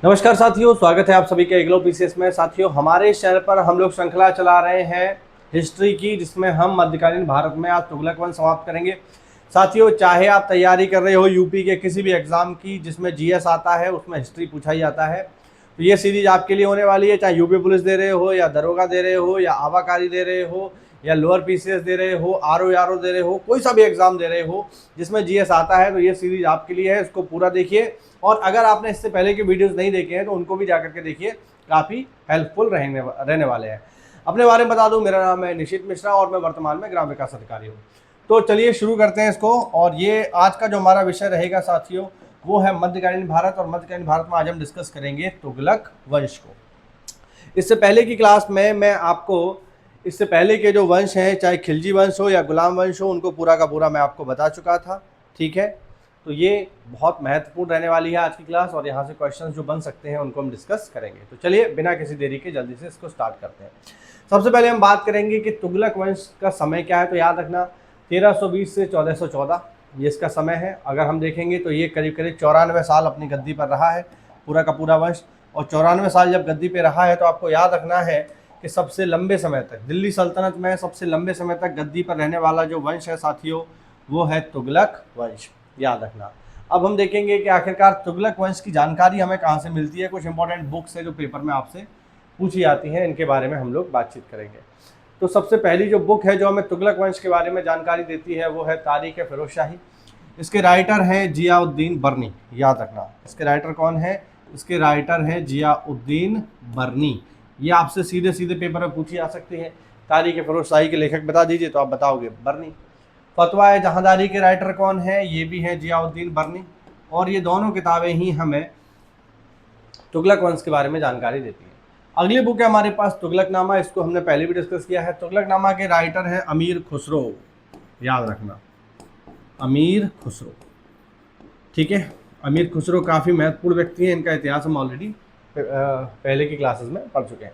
नमस्कार साथियों, स्वागत है आप सभी के एग्लो पीसीएस में। साथियों, हमारे इस चैनल पर हम लोग श्रृंखला चला रहे हैं हिस्ट्री की, जिसमें हम मध्यकालीन भारत में आज तुगलक वंश समाप्त करेंगे। साथियों, चाहे आप तैयारी कर रहे हो यूपी के किसी भी एग्जाम की जिसमें जीएस आता है, उसमें हिस्ट्री पूछा ही जाता है, तो ये सीरीज आपके लिए होने वाली है। चाहे यूपी पुलिस दे रहे हो, या दरोगा दे रहे हो, या आबाकारी दे रहे हो, या लोअर पीसीएस दे रहे हो, आरओ दे रहे हो, कोई सा भी एग्जाम दे रहे हो जिसमें जीएस आता है, तो ये सीरीज आपके लिए है। इसको पूरा देखिए, और अगर आपने इससे पहले के वीडियोस नहीं देखे हैं तो उनको भी जाकर के देखिए, काफ़ी हेल्पफुल रहने वाले हैं। अपने बारे में बता दूं, मेरा नाम है निशित मिश्रा और मैं वर्तमान में ग्राम विकास अधिकारी हूँ। तो चलिए शुरू करते हैं इसको। और ये आज का जो हमारा विषय रहेगा साथियों, वो है मध्यकालीन भारत। और मध्यकालीन भारत में आज हम डिस्कस करेंगे तुगलक वंश को। इससे पहले की क्लास में मैं आपको इससे पहले के जो वंश हैं, चाहे खिलजी वंश हो या गुलाम वंश हो, उनको पूरा का पूरा मैं आपको बता चुका था। ठीक है, तो ये बहुत महत्वपूर्ण रहने वाली है आज की क्लास, और यहाँ से क्वेश्चंस जो बन सकते हैं उनको हम डिस्कस करेंगे। तो चलिए बिना किसी देरी के जल्दी से इसको स्टार्ट करते हैं। सबसे पहले हम बात करेंगे कि तुगलक वंश का समय क्या है। तो याद रखना, 1320 से 1414 ये इसका समय है। अगर हम देखेंगे तो ये करीब करीब 94 साल अपनी गद्दी पर रहा है पूरा का पूरा वंश। और 94 साल जब गद्दी पे रहा है तो आपको याद रखना है कि सबसे लंबे समय तक दिल्ली सल्तनत में सबसे लंबे समय तक गद्दी पर रहने वाला जो वंश है साथियों, वो है तुगलक वंश। याद रखना। अब हम देखेंगे कि आखिरकार तुगलक वंश की जानकारी हमें कहाँ से मिलती है। कुछ इंपॉर्टेंट बुक्स है जो पेपर में आपसे पूछी जाती हैं, इनके बारे में हम लोग बातचीत करेंगे। तो सबसे पहली जो बुक है जो हमें तुगलक वंश के बारे में जानकारी देती है, वो है तारीख फिरोज शाही। इसके राइटर हैं जियाउद्दीन बर्नी। याद रखना, इसके राइटर कौन है? इसके राइटर हैं जियाउद्दीन बर्नी। ये आपसे सीधे सीधे पेपर में पूछी जा सकती है। तारीख फिरोज शाही के लेखक बता दीजिए तो आप बताओगे बर्नी। फतवा जहांदारी के राइटर कौन है? ये भी है जियाउद्दीन बर्नी। और ये दोनों किताबें ही हमें तुगलक वंश के बारे में जानकारी देती हैं। अगली बुक है हमारे पास तुगलकनामा। इसको हमने पहले भी डिस्कस किया है। तुगलकनामा के राइटर हैं अमीर खुसरो। याद रखना, अमीर खुसरो। ठीक है, अमीर खुसरो काफ़ी महत्वपूर्ण व्यक्ति हैं। इनका इतिहास हम ऑलरेडी पहले की क्लासेस में पढ़ चुके हैं।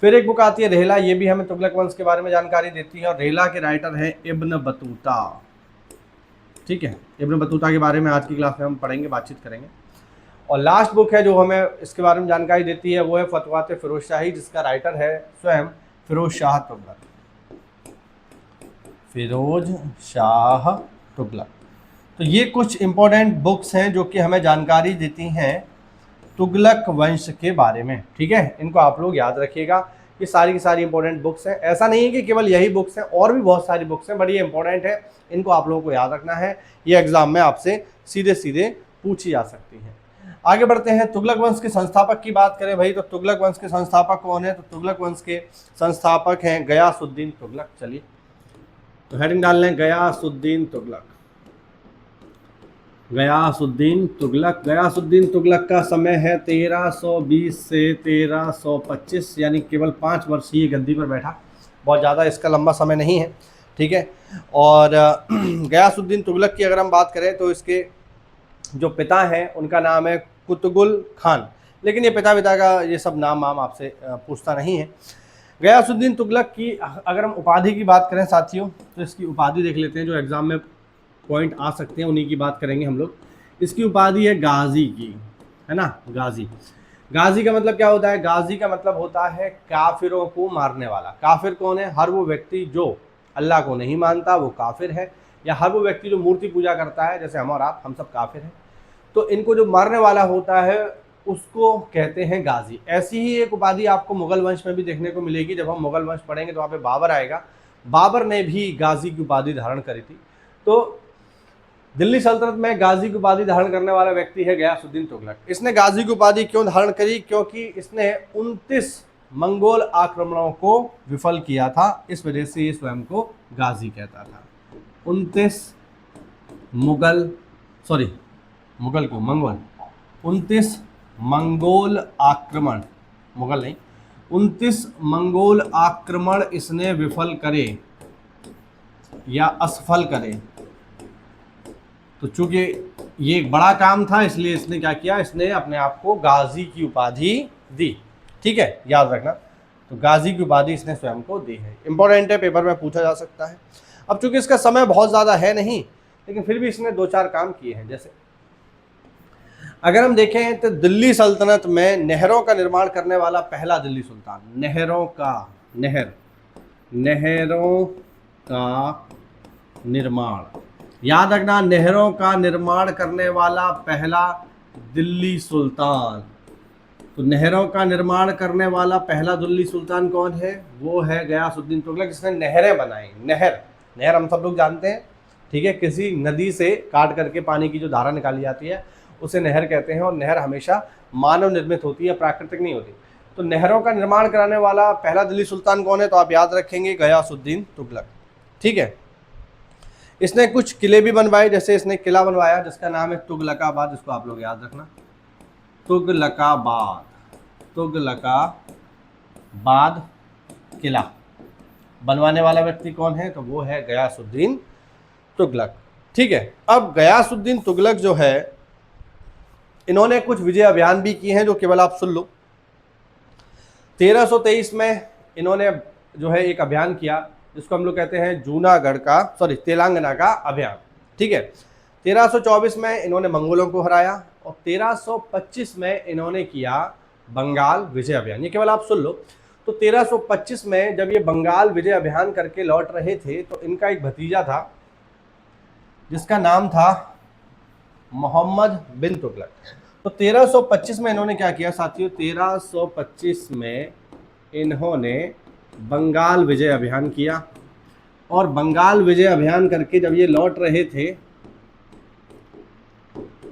फिर एक बुक आती है रेहला। ये भी हमें तुगलक वंश के बारे में जानकारी देती है, और रेहला के राइटर हैं इब्न बतूता। ठीक है, इब्न बतूता के बारे में आज की क्लास में हम पढ़ेंगे, बातचीत करेंगे। और लास्ट बुक है जो हमें इसके बारे में जानकारी देती है, वो है फतवात फिरोज शाही, जिसका राइटर है स्वयं फिरोज शाह तुगलक। फिरोज शाह तुगलक। तो ये कुछ इंपॉर्टेंट बुक्स हैं जो कि हमें जानकारी देती हैं तुगलक वंश के बारे में। ठीक है, इनको आप लोग याद रखिएगा। ये सारी की सारी इंपॉर्टेंट बुक्स हैं। ऐसा नहीं है कि केवल यही बुक्स हैं, और भी बहुत सारी बुक्स हैं, बट ये इंपॉर्टेंट है, इनको आप लोगों को याद रखना है। ये एग्जाम में आपसे सीधे सीधे पूछी जा सकती हैं। आगे बढ़ते हैं। तुगलक वंश के संस्थापक की बात करें भाई, तो तुगलक वंश के संस्थापक कौन है? तो तुगलक वंश के संस्थापक हैं गयासुद्दीन तुगलक। चलिए, तो हेडिंग डाल लें, गयासुद्दीन तुगलक। गयासुद्दीन तुगलक। गयासुद्दीन तुगलक का समय है 1320 से 1325, यानी केवल 5 वर्ष ही गद्दी पर बैठा। बहुत ज़्यादा इसका लंबा समय नहीं है। ठीक है, और गयासुद्दीन तुगलक की अगर हम बात करें तो इसके जो पिता हैं उनका नाम है कुतुगुल खान। लेकिन ये पिता का ये सब नाम आपसे पूछता नहीं है। गयासुद्दीन तुगलक की अगर हम उपाधि की बात करें साथियों, तो इसकी उपाधि देख लेते हैं, जो एग्जाम में पॉइंट आ सकते हैं उन्हीं की बात करेंगे हम लोग। इसकी उपाधि है गाजी की, है ना, गाजी। गाजी का मतलब क्या होता है? गाजी का मतलब होता है काफिरों को मारने वाला। काफिर कौन है? हर वो व्यक्ति जो अल्लाह को नहीं मानता वो काफिर है, या हर वो व्यक्ति जो मूर्ति पूजा करता है, जैसे हम और आप, हम सब काफिर हैं। तो इनको जो मारने वाला होता है उसको कहते हैं गाजी। ऐसी ही एक उपाधि आपको मुगल वंश में भी देखने को मिलेगी। जब हम मुगल वंश पढ़ेंगे तो वहाँ पे बाबर आएगा। बाबर ने भी गाजी की उपाधि धारण करी थी। तो दिल्ली सल्तनत में गाजी की उपाधि धारण करने वाला व्यक्ति है गयासुद्दीन तुगलक। इसने गाजी की उपाधि क्यों धारण करी? क्योंकि इसने 29 मंगोल आक्रमणों को विफल किया था, इस वजह से ये स्वयं को गाजी कहता था। 29 मंगोल आक्रमण, मुगल नहीं, 29 मंगोल आक्रमण इसने विफल करे या असफल करे। तो चूंकि ये एक बड़ा काम था, इसलिए इसने क्या किया? इसने अपने आप को गाजी की उपाधि दी। ठीक है, याद रखना। तो गाजी की उपाधि इसने स्वयं को दी है। इंपॉर्टेंट है, पेपर में पूछा जा सकता है। अब चूंकि इसका समय बहुत ज़्यादा है नहीं, लेकिन फिर भी इसने 2-4 काम किए हैं। जैसे अगर हम देखें तो दिल्ली सल्तनत में नहरों का निर्माण करने वाला पहला दिल्ली सुल्तान, नहरों का निर्माण, याद रखना, नहरों का निर्माण करने वाला पहला दिल्ली सुल्तान। तो नहरों का निर्माण करने वाला पहला दिल्ली सुल्तान कौन है? वो है गयासुद्दीन तुगलक, जिसने नहरें बनाई। नहर हम सब लोग जानते हैं, ठीक है, किसी नदी से काट करके पानी की जो धारा निकाली जाती है उसे नहर कहते हैं, और नहर हमेशा मानव निर्मित होती है, प्राकृतिक नहीं होती। तो नहरों का निर्माण कराने वाला पहला दिल्ली सुल्तान कौन है? तो आप याद रखेंगे गयासुद्दीन तुगलक, ठीक है। इसने कुछ किले भी बनवाए, जैसे इसने किला बनवाया जिसका नाम है तुगलकाबाद, इसको आप लोग याद रखना, तुगलकाबाद किला बनवाने वाला व्यक्ति कौन है? तो वो है गयासुद्दीन तुगलक, ठीक है। अब गयासुद्दीन तुगलक जो है, इन्होंने कुछ विजय अभियान भी किए हैं जो केवल आप सुन लो। 1323 में इन्होंने जो है एक अभियान किया जिसको हम लोग कहते हैं तेलंगाना का अभियान, ठीक है। 1324 में इन्होंने मंगोलों को हराया, और 1325 में इन्होंने किया बंगाल विजय अभियान। ये केवल आप सुन लो। तो 1325 में जब ये बंगाल विजय अभियान करके लौट रहे थे तो इनका एक भतीजा था जिसका नाम था मोहम्मद बिन तुगलक। तो 1325 में इन्होंने क्या किया साथियों? 1325 में इन्होंने बंगाल विजय अभियान किया, और बंगाल विजय अभियान करके जब ये लौट रहे थे,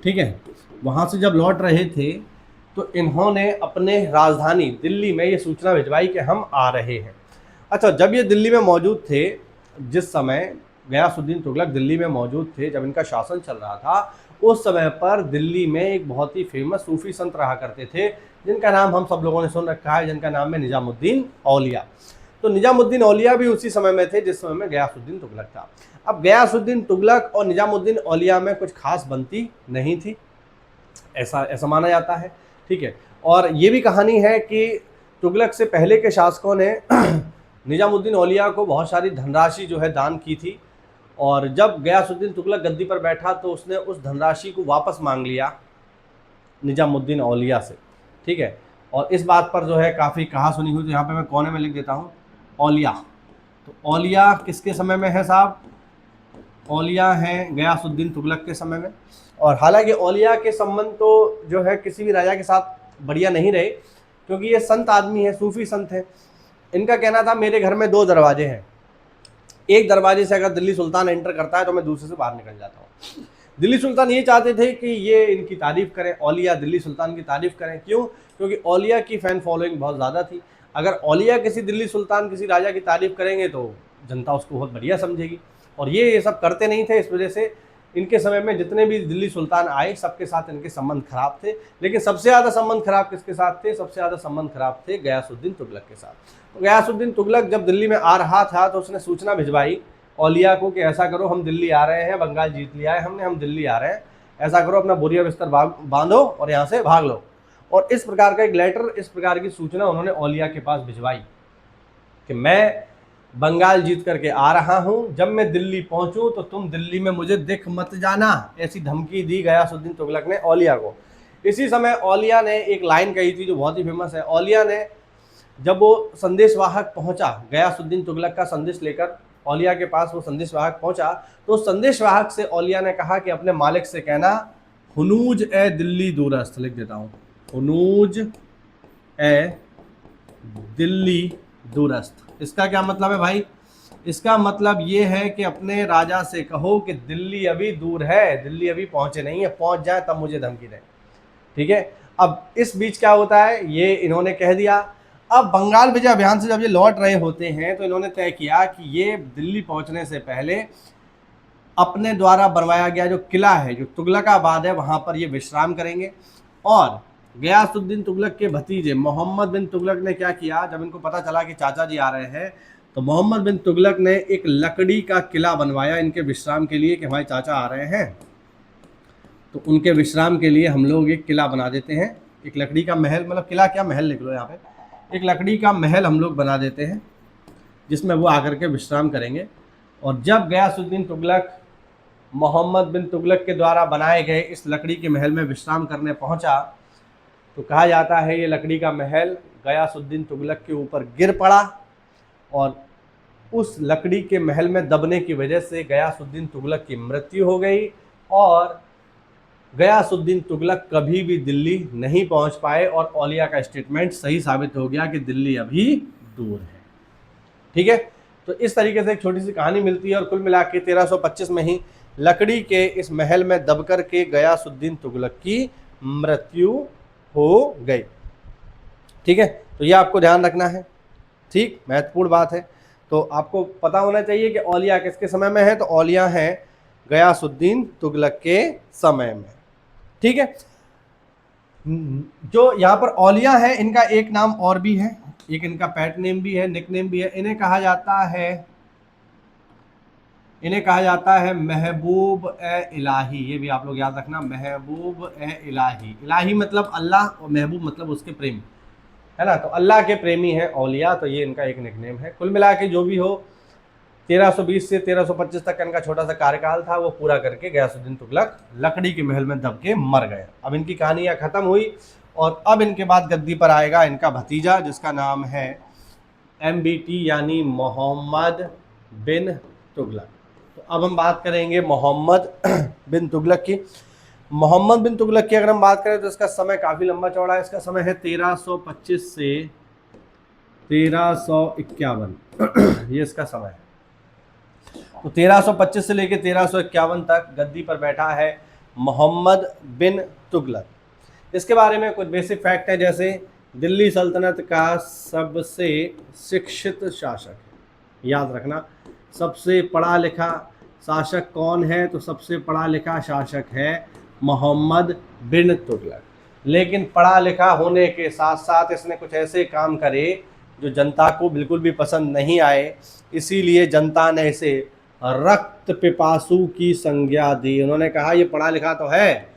ठीक है, वहाँ से जब लौट रहे थे तो इन्होंने अपने राजधानी दिल्ली में ये सूचना भिजवाई कि हम आ रहे हैं। अच्छा, जब ये दिल्ली में मौजूद थे, जिस समय गयासुद्दीन तुगलक दिल्ली में मौजूद थे, जब इनका शासन चल रहा था, उस समय पर दिल्ली में एक बहुत ही फेमस सूफी संत रहा करते थे जिनका नाम हम सब लोगों ने सुन रखा है, जिनका नाम है निजामुद्दीन औलिया। तो निजामुद्दीन औलिया भी उसी समय में थे जिस समय में गयासुद्दीन तुगलक था। अब गयासुद्दीन तुगलक और निजामुद्दीन औलिया में कुछ खास बनती नहीं थी, ऐसा माना जाता है, ठीक है। और ये भी कहानी है कि तुगलक से पहले के शासकों ने निजामुद्दीन औलिया को बहुत सारी धनराशि जो है दान की थी, और जब गयासुद्दीन तुगलक गद्दी पर बैठा तो उसने उस धनराशि को वापस मांग लिया निजामुद्दीन औलिया से, ठीक है। और इस बात पर जो है काफ़ी कहा सुनी हुई, तो यहाँ पे मैं कोने में लिख देता हूँ औलिया। तो औलिया किसके समय में है साहब? औलिया हैं गयासुद्दीन तुगलक के समय में। और हालांकि औलिया के संबंध तो जो है किसी भी राजा के साथ बढ़िया नहीं रहे, क्योंकि ये संत आदमी है, सूफी संत है। इनका कहना था मेरे घर में 2 दरवाजे हैं, एक दरवाजे से अगर दिल्ली सुल्तान एंटर करता है तो मैं दूसरे से बाहर निकल जाता हूँ। दिल्ली सुल्तान ये चाहते थे कि ये इनकी तारीफ करें, औलिया दिल्ली सुल्तान की तारीफ करें। क्यों? क्योंकि औलिया की फ़ैन फॉलोइंग बहुत ज़्यादा थी। अगर औलिया किसी दिल्ली सुल्तान किसी राजा की तारीफ करेंगे तो जनता उसको बहुत बढ़िया समझेगी, और ये सब करते नहीं थे। इस वजह से इनके समय में जितने भी दिल्ली सुल्तान आए सबके साथ इनके संबंध खराब थे। लेकिन सबसे ज़्यादा संबंध खराब किसके साथ थे? सबसे ज़्यादा संबंध खराब थे गयासुद्दीन तुगलक के साथ। तो गयासुद्दीन तुगलक जब दिल्ली में आ रहा था तो उसने सूचना भिजवाई औलिया को कि ऐसा करो, हम दिल्ली आ रहे हैं, बंगाल जीत लिया है हमने, हम दिल्ली आ रहे हैं, ऐसा करो अपना बोरिया बिस्तर बांधो और यहाँ से भाग लो। और इस प्रकार का एक लेटर, इस प्रकार की सूचना उन्होंने औलिया के पास भिजवाई कि मैं बंगाल जीत करके आ रहा हूँ, जब मैं दिल्ली पहुँचूँ तो तुम दिल्ली में मुझे दिख मत जाना। ऐसी धमकी दी गयासुद्दीन तुगलक ने औलिया को। इसी समय औलिया ने एक लाइन कही थी जो बहुत ही फेमस है। औलिया ने जब वो संदेशवाहक पहुँचा, गयासुद्दीन तुगलक का संदेश लेकर औलिया के पास वो संदेशवाहक पहुँचा, तो उस संदेशवाहक से औलिया ने कहा कि अपने मालिक से कहना हुनूज ए दिल्ली दूरस्थ, लिख देता हूँ, हुनूज ए दिल्ली दूरस्थ। इसका क्या मतलब है भाई? इसका मतलब ये है कि अपने राजा से कहो कि दिल्ली अभी दूर है, दिल्ली अभी पहुंचे नहीं है, पहुंच जाए तब मुझे धमकी दें, ठीक है। अब इस बीच क्या होता है, ये इन्होंने कह दिया। अब बंगाल विजय अभियान से जब ये लौट रहे होते हैं तो इन्होंने तय किया कि ये दिल्ली पहुंचने से पहले अपने द्वारा बनवाया गया जो किला है, जो तुगलकाबाद है, वहाँ पर ये विश्राम करेंगे। और गयासुद्दीन तुगलक के भतीजे मोहम्मद बिन तुगलक ने क्या किया, जब इनको पता चला कि चाचा जी आ रहे हैं, तो मोहम्मद बिन तुगलक ने एक लकड़ी का किला बनवाया इनके विश्राम के लिए कि हमारे चाचा आ रहे हैं तो उनके विश्राम के लिए हम लोग एक किला बना देते हैं। एक लकड़ी का महल, मतलब किला क्या, महल लिख लो यहाँ पे, एक लकड़ी का महल हम लोग बना देते हैं जिसमें वो आकर के विश्राम करेंगे। और जब गयासुद्दीन तुगलक मोहम्मद बिन तुगलक के द्वारा बनाए गए इस लकड़ी के महल में विश्राम करने पहुंचा तो कहा जाता है ये लकड़ी का महल गयासुद्दीन तुगलक के ऊपर गिर पड़ा और उस लकड़ी के महल में दबने की वजह से गयासुद्दीन तुगलक की मृत्यु हो गई और गयासुद्दीन तुगलक कभी भी दिल्ली नहीं पहुंच पाए और औलिया का स्टेटमेंट सही साबित हो गया कि दिल्ली अभी दूर है। ठीक है, तो इस तरीके से एक छोटी सी कहानी मिलती है और कुल मिला के 1325 में ही लकड़ी के इस महल में दबकर के गयासुद्दीन तुगलक की मृत्यु हो गई। ठीक है, तो ये आपको ध्यान रखना है। ठीक, महत्वपूर्ण बात है। तो आपको पता होना चाहिए कि औलिया किसके समय में है, तो औलिया है गयासुद्दीन तुगलक के समय में। ठीक है, जो यहाँ पर औलिया है इनका एक नाम और भी है, एक इनका पैट नेम भी है, निक नेम भी है। इन्हें कहा जाता है महबूब ए इलाही। ये भी आप लोग याद रखना, महबूब ए इलाही। इलाही मतलब अल्लाह और महबूब मतलब उसके प्रेमी, है ना। तो अल्लाह के प्रेमी है औलिया, तो ये इनका एक निकनेम है। कुल मिला के जो भी हो 1320 से 1325 तक का इनका छोटा सा कार्यकाल था, वो पूरा करके गयासुद्दीन तुगलक लकड़ी के महल में दब के मर गए। अब इनकी कहानियाँ ख़त्म हुई और अब इनके बाद गद्दी पर आएगा इनका भतीजा जिसका नाम है MBT यानी मोहम्मद बिन तुगलक। तो अब हम बात करेंगे मोहम्मद बिन तुगलक की। मोहम्मद बिन तुगलक की अगर हम बात करें तो इसका समय काफ़ी लंबा चौड़ा है। इसका समय है 1325 से 1351 ये इसका समय है। तो 1325 से लेकर 1351 तक गद्दी पर बैठा है मोहम्मद बिन तुगलक। इसके बारे में कुछ बेसिक फैक्ट है, जैसे दिल्ली सल्तनत का सबसे शिक्षित शासक, याद रखना सबसे पढ़ा लिखा शासक कौन है, तो सबसे पढ़ा लिखा शासक है मोहम्मद बिन तुगलक। लेकिन पढ़ा लिखा होने के साथ साथ इसने कुछ ऐसे काम करे जो जनता को बिल्कुल भी पसंद नहीं आए, इसीलिए जनता ने इसे रक्त पिपासु की संज्ञा दी। उन्होंने कहा ये पढ़ा लिखा तो है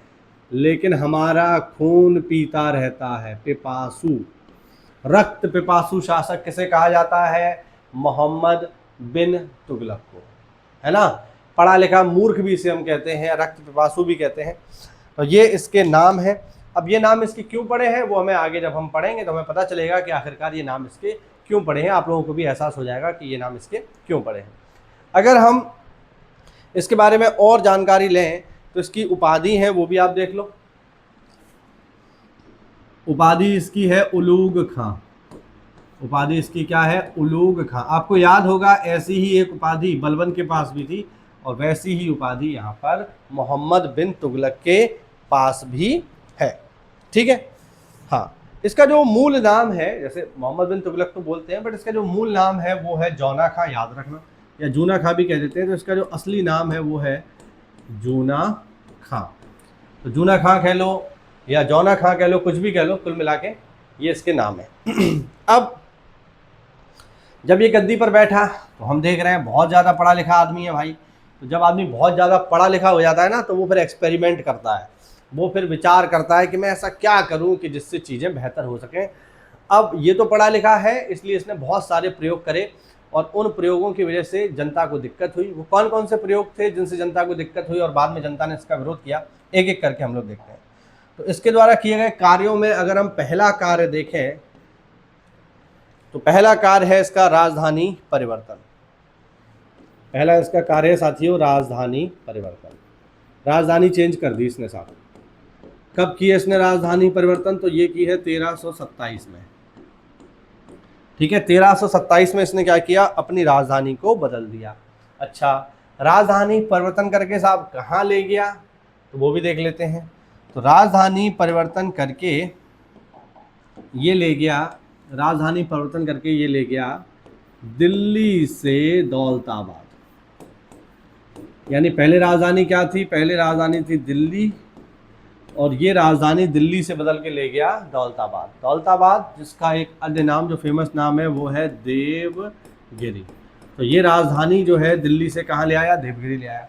लेकिन हमारा खून पीता रहता है। पिपासु, रक्त पिपासु शासक किसे कहा जाता है, मोहम्मद बिन तुगलक को, है ना। पढ़ा लिखा मूर्ख भी इसे हम कहते हैं, रक्त पिपासु भी कहते हैं। तो ये इसके नाम है। अब ये नाम इसके क्यों पड़े हैं वो हमें आगे जब हम पढ़ेंगे तो हमें पता चलेगा कि आखिरकार ये नाम इसके क्यों पड़े हैं। आप लोगों को भी एहसास हो जाएगा कि ये नाम इसके क्यों पड़े हैं। अगर हम इसके बारे में और जानकारी लें तो इसकी उपाधि है वो भी आप देख लो। उपाधि इसकी है उलूग खां। उपाधि इसकी क्या है, उलूग खां। आपको याद होगा ऐसी ही एक उपाधि बलबन के पास भी थी और वैसी ही उपाधि यहाँ पर मोहम्मद बिन तुगलक के पास भी है। ठीक है, हाँ। इसका जो मूल नाम है, जैसे मोहम्मद बिन तुगलक तो बोलते हैं बट इसका जो मूल नाम है वो है जौना खां, याद रखना, या जूना खां भी कह देते हैं। तो इसका जो असली नाम है वो है जूना खां। तो जूना खां कह लो या जौना खां कह लो, कुछ भी कह लो, कुल मिला के ये इसके नाम है। अब जब ये गद्दी पर बैठा तो हम देख रहे हैं बहुत ज़्यादा पढ़ा लिखा आदमी है भाई। तो जब आदमी बहुत ज़्यादा पढ़ा लिखा हो जाता है ना तो वो फिर एक्सपेरिमेंट करता है, वो फिर विचार करता है कि मैं ऐसा क्या करूं कि जिससे चीज़ें बेहतर हो सकें। अब ये तो पढ़ा लिखा है इसलिए इसने बहुत सारे प्रयोग करे और उन प्रयोगों की वजह से जनता को दिक्कत हुई। वो कौन कौन से प्रयोग थे जिनसे जनता को दिक्कत हुई और बाद में जनता ने इसका विरोध किया, एक एक करके हम लोग देखते हैं। तो इसके द्वारा किए गए कार्यों में अगर हम पहला कार्य देखें तो पहला कार्य है इसका राजधानी परिवर्तन। पहला इसका कार्य है साथियों राजधानी परिवर्तन। राजधानी चेंज कर दी इसने साहब। कब की है इसने राजधानी परिवर्तन, तो ये की है 1327 में। ठीक है, 1327 में इसने क्या किया, अपनी राजधानी को बदल दिया। अच्छा, राजधानी परिवर्तन करके साहब कहाँ ले गया तो वो भी देख लेते हैं। तो राजधानी परिवर्तन करके ये ले गया, राजधानी परिवर्तन करके ये ले गया दिल्ली से दौलताबाद। यानी पहले राजधानी क्या थी, पहले राजधानी थी दिल्ली और ये राजधानी दिल्ली से बदल के ले गया दौलताबाद। दौलताबाद जिसका एक अन्य नाम जो फेमस नाम है वो है देवगिरी। तो ये राजधानी जो है दिल्ली से कहाँ ले आया, देवगिरी ले आया।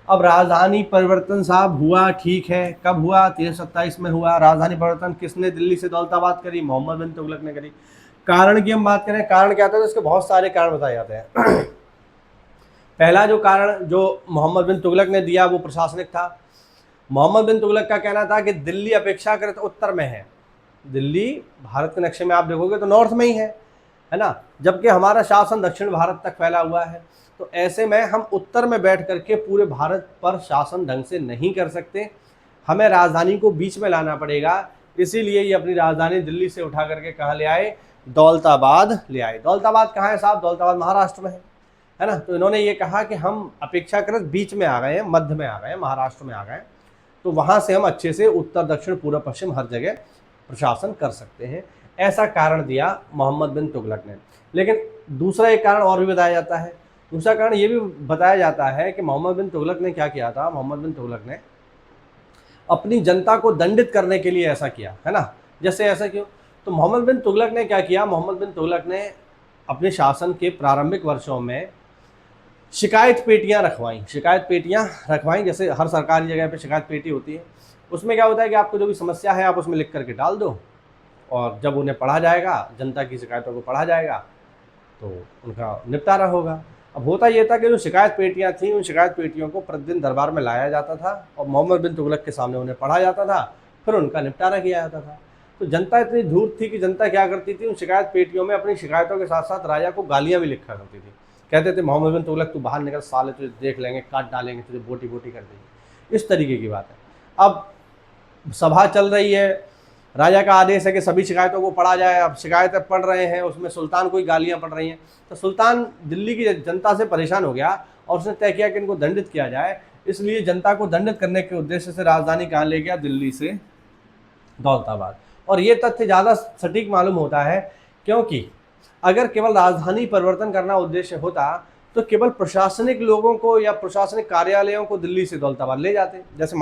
अब राजधानी परिवर्तन साहब हुआ, ठीक है, कब हुआ, 1327 में हुआ। राजधानी परिवर्तन किसने दिल्ली से दौलताबाद करी, मोहम्मद बिन तुगलक ने करी। कारण की हम बात करें, कारण क्या था, तो इसके बहुत सारे कारण बताए जाते हैं। पहला जो कारण जो मोहम्मद बिन तुगलक ने दिया वो प्रशासनिक था। मोहम्मद बिन तुगलक का कहना था कि दिल्ली अपेक्षाकृत उत्तर में है, दिल्ली भारत के नक्शे में आप देखोगे तो नॉर्थ में ही है ना, जबकि हमारा शासन दक्षिण भारत तक फैला हुआ है। तो ऐसे में हम उत्तर में बैठ करके पूरे भारत पर शासन ढंग से नहीं कर सकते, हमें राजधानी को बीच में लाना पड़ेगा। इसीलिए ये अपनी राजधानी दिल्ली से उठा करके कहाँ ले आए, दौलताबाद ले आए। दौलताबाद कहाँ है साहब, दौलताबाद महाराष्ट्र में है ना। तो इन्होंने ये कहा कि हम अपेक्षाकृत बीच में आ गए हैं, मध्य में आ गए हैं, महाराष्ट्र में आ गए, तो वहाँ से हम अच्छे से उत्तर दक्षिण पूर्व पश्चिम हर जगह प्रशासन कर सकते हैं, ऐसा कारण दिया मोहम्मद बिन तुगलक ने। लेकिन दूसरा एक कारण और भी बताया जाता है, दूसरा कारण ये भी बताया जाता है कि मोहम्मद बिन तुगलक ने क्या किया था, मोहम्मद बिन तुगलक ने अपनी जनता को दंडित करने के लिए ऐसा किया, है ना। जैसे ऐसा क्यों, तो मोहम्मद बिन तुगलक ने क्या किया, मोहम्मद बिन तुगलक ने अपने शासन के प्रारंभिक वर्षों में शिकायत पेटियां रखवाई, जैसे हर सरकारी जगह पे शिकायत पेटी होती है। उसमें क्या होता है कि आपको जो भी समस्या है आप उसमें लिख करके डाल दो, और जब उन्हें पढ़ा जाएगा, जनता की शिकायतों को पढ़ा जाएगा, तो उनका निपटारा होगा। अब होता ये था कि जो शिकायत पेटियां थीं, उन शिकायत पेटियों को प्रतिदिन दरबार में लाया जाता था और मोहम्मद बिन तुगलक के सामने उन्हें पढ़ा जाता था, फिर उनका निपटारा किया जाता था। तो जनता इतनी धूर्त थी कि जनता क्या करती थी, उन शिकायत पेटियों में अपनी शिकायतों के साथ साथ राजा को गालियाँ भी लिखा करती थी। कहते थे मोहम्मद बिन तुगलक तू बाहर निकल साले, तुझे देख लेंगे, काट डालेंगे, तुझे बोटी बोटी कर देंगे, इस तरीके की बात है। अब सभा चल रही है, राजा का आदेश है कि सभी शिकायतों को पढ़ा जाए। अब शिकायतें पढ़ रहे हैं, उसमें सुल्तान को ही गालियाँ पड़ रही हैं, तो सुल्तान दिल्ली की जनता से परेशान हो गया और उसने तय किया कि इनको दंडित किया जाए। इसलिए जनता को दंडित करने के उद्देश्य से राजधानी कहाँ ले गया, दिल्ली से दौलताबाद। और ये तथ्य ज़्यादा सटीक मालूम होता है, क्योंकि अगर केवल राजधानी परिवर्तन करना उद्देश्य होता तो केवल प्रशासनिक लोगों को या प्रशासनिक कार्यालयों को दिल्ली से दौलताबाद ले जाते। जैसे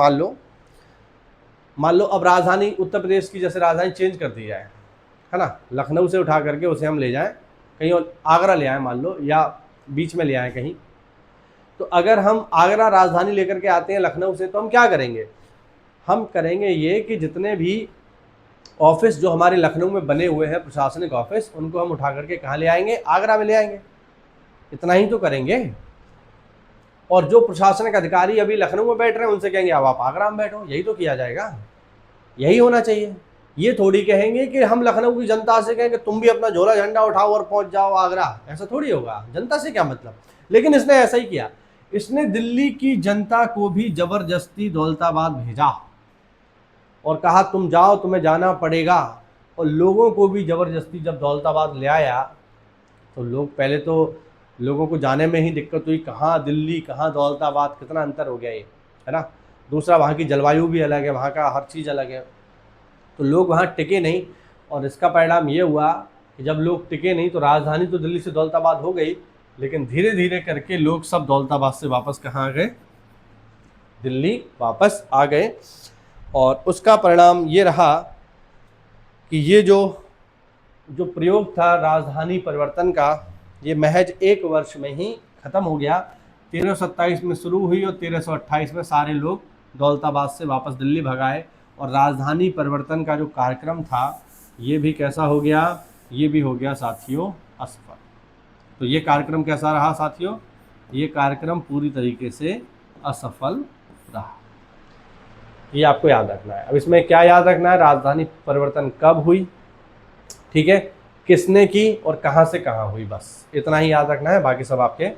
मान लो अब राजधानी उत्तर प्रदेश की जैसे राजधानी चेंज कर दी जाए, है ना, लखनऊ से उठा करके उसे हम ले जाएं कहीं और, आगरा ले आएँ मान लो, या बीच में ले आएँ कहीं। तो अगर हम आगरा राजधानी लेकर के आते हैं लखनऊ से, तो हम क्या करेंगे, हम करेंगे ये कि जितने भी ऑफिस जो हमारे लखनऊ में बने हुए हैं प्रशासनिक ऑफिस, उनको हम उठा करके कहाँ ले आएंगे, आगरा में ले आएंगे। इतना ही तो करेंगे। और जो प्रशासनिक अधिकारी अभी लखनऊ में बैठ रहे हैं उनसे कहेंगे अब आप आगरा में बैठो, यही तो किया जाएगा, यही होना चाहिए। ये थोड़ी कहेंगे कि हम लखनऊ की जनता से कहेंगे तुम भी अपना झोला झंडा उठाओ और पहुंच जाओ आगरा, ऐसा थोड़ी होगा, जनता से क्या मतलब। लेकिन इसने ऐसा ही किया, इसने दिल्ली की जनता को भी जबरदस्ती दौलताबाद भेजा और कहा तुम जाओ, तुम्हें जाना पड़ेगा। और लोगों को भी ज़बरदस्ती जब दौलताबाद ले आया तो लोग, पहले तो लोगों को जाने में ही दिक्कत हुई, कहाँ दिल्ली कहाँ दौलताबाद, कितना अंतर हो गया ये, है ना। दूसरा वहाँ की जलवायु भी अलग है, वहाँ का हर चीज़ अलग है, तो लोग वहाँ टिके नहीं। और इसका परिणाम ये हुआ कि जब लोग टिके नहीं तो राजधानी तो दिल्ली से दौलताबाद हो गई, लेकिन धीरे धीरे करके लोग सब दौलताबाद से वापस कहाँ आ गए, दिल्ली वापस आ गए। और उसका परिणाम ये रहा कि ये जो प्रयोग था राजधानी परिवर्तन का, ये महज 1 वर्ष में ही ख़त्म हो गया। 1327 में शुरू हुई और 1328 में सारे लोग दौलताबाद से वापस दिल्ली भगाए। और राजधानी परिवर्तन का जो कार्यक्रम था ये भी कैसा हो गया, ये भी हो गया साथियों असफल। तो ये कार्यक्रम कैसा रहा साथियों, ये कार्यक्रम पूरी तरीके से असफल रहा। ये आपको याद रखना है। अब इसमें क्या याद रखना है, राजधानी परिवर्तन कब हुई, ठीक है, किसने की और कहाँ से कहाँ हुई, बस इतना ही याद रखना है। बाकी सब आपके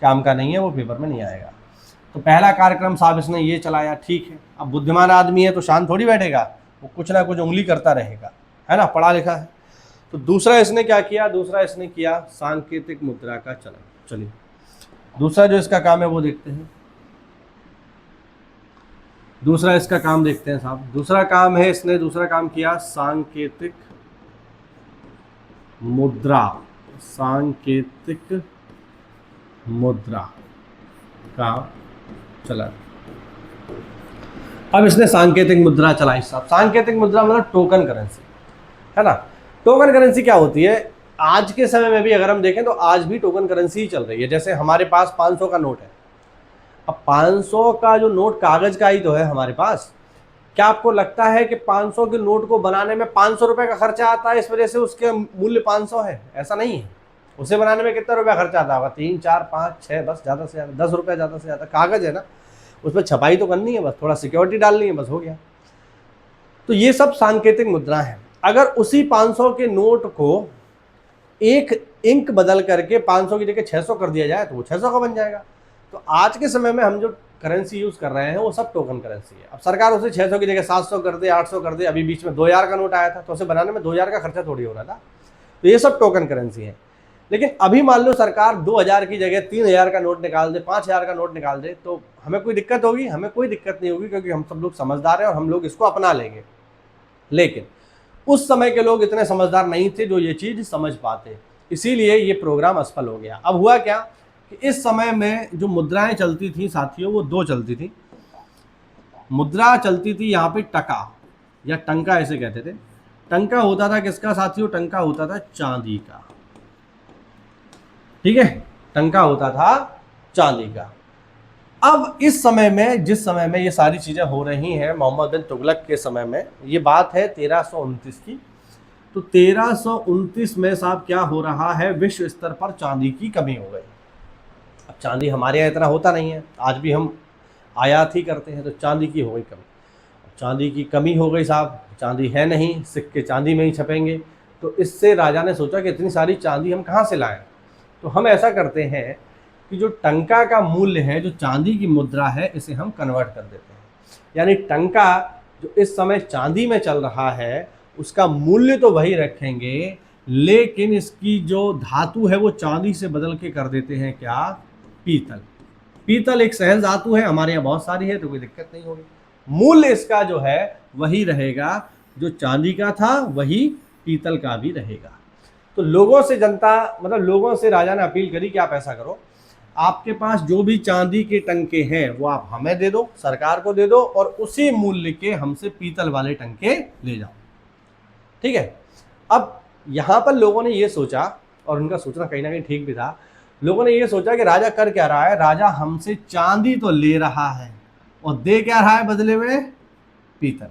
काम का नहीं है, वो पेपर में नहीं आएगा। तो पहला कार्यक्रम साहब इसने ये चलाया, ठीक है। अब बुद्धिमान आदमी है तो शांत थोड़ी बैठेगा, वो कुछ ना कुछ उंगली करता रहेगा, है ना, पढ़ा लिखा है। तो दूसरा इसने क्या किया, दूसरा इसने किया सांकेतिक मुद्रा का चलन। चलिए दूसरा जो इसका काम है वो देखते हैं। दूसरा इसका काम देखते हैं साहब। दूसरा काम है, इसने दूसरा काम किया सांकेतिक मुद्रा, सांकेतिक मुद्रा का चलन। अब इसने सांकेतिक मुद्रा चलाई साहब। सांकेतिक मुद्रा मतलब टोकन करेंसी, है ना। टोकन करेंसी क्या होती है, आज के समय में भी अगर हम देखें तो आज भी टोकन करेंसी ही चल रही है। जैसे हमारे पास 500 का नोट है, अब 500 का जो नोट कागज का ही तो है हमारे पास। क्या आपको लगता है कि 500 के नोट को बनाने में 500 रुपए का खर्चा आता है, इस वजह से उसके मूल्य 500 है? ऐसा नहीं है। उसे बनाने में कितना रुपया खर्चा आता होगा, 3, 4, 5, 6, बस ज़्यादा से ज़्यादा 10 रुपया, ज़्यादा से ज़्यादा। कागज़ है ना, उसमें छपाई तो करनी है, बस थोड़ा सिक्योरिटी डालनी है, बस हो गया। तो ये सब सांकेतिक मुद्रा है। अगर उसी 500 के नोट को एक इंक बदल करके 500 की जगह 600 कर दिया जाए तो वो 600 का बन जाएगा। तो आज के समय में हम जो करेंसी यूज कर रहे हैं वो सब टोकन करेंसी है। अब सरकार उसे 600 की जगह 700 कर दे, 800 कर दे। अभी बीच में 2000 का नोट आया था, तो उसे बनाने में 2000 का खर्चा थोड़ी हो रहा था। तो ये सब टोकन करेंसी है। लेकिन अभी मान लो सरकार 2000 की जगह 3000 का नोट निकाल दे, 5000 का नोट निकाल दे, तो हमें कोई दिक्कत होगी? हमें कोई दिक्कत नहीं होगी, क्योंकि हम सब लोग समझदार हैं और हम लोग इसको अपना लेंगे। लेकिन उस समय के लोग इतने समझदार नहीं थे जो ये चीज समझ पाते, इसीलिए ये प्रोग्राम असफल हो गया। अब हुआ क्या कि इस समय में जो मुद्राएं चलती थी साथियों, वो दो चलती थी। मुद्रा चलती थी यहाँ पे टका या टंका ऐसे कहते थे। टंका होता था किसका साथियों? टंका होता था चांदी का। ठीक है, टंका होता था चांदी का। अब इस समय में, जिस समय में ये सारी चीजें हो रही हैं, मोहम्मद बिन तुगलक के समय में, ये बात है 1329 की। तो 1329 में साहब क्या हो रहा है, विश्व स्तर पर चांदी की कमी हो गई। अब चांदी हमारे यहाँ इतना होता नहीं है, आज भी हम आयात ही करते हैं, तो चांदी की हो गई कमी। चांदी की कमी हो गई साहब, चांदी है नहीं, सिक्के चांदी में ही छपेंगे। तो इससे राजा ने सोचा कि इतनी सारी चांदी हम कहाँ से लाएं। तो हम ऐसा करते हैं कि जो टंका का मूल्य है, जो चांदी की मुद्रा है, इसे हम कन्वर्ट कर देते हैं। यानी टंका जो इस समय चांदी में चल रहा है, उसका मूल्य तो वही रखेंगे, लेकिन इसकी जो धातु है वो चांदी से बदल के कर देते हैं क्या? पीतल। पीतल एक सहज धातु है, हमारे यहाँ बहुत सारी है, तो कोई दिक्कत नहीं होगी। मूल्य इसका जो है वही रहेगा, जो चांदी का था वही पीतल का भी रहेगा। तो लोगों से जनता, मतलब लोगों से राजा ने अपील करी कि आप ऐसा करो, आपके पास जो भी चांदी के टंके हैं वो आप हमें दे दो, सरकार को दे दो, और उसी मूल्य के हमसे पीतल वाले टंके ले जाओ। ठीक है। अब यहां पर लोगों ने ये सोचा, और उनका सोचना कहीं ना कहीं ठीक भी था, लोगों ने ये सोचा कि राजा कर क्या रहा है, राजा हमसे चांदी तो ले रहा है और दे क्या रहा है बदले में? पीतल।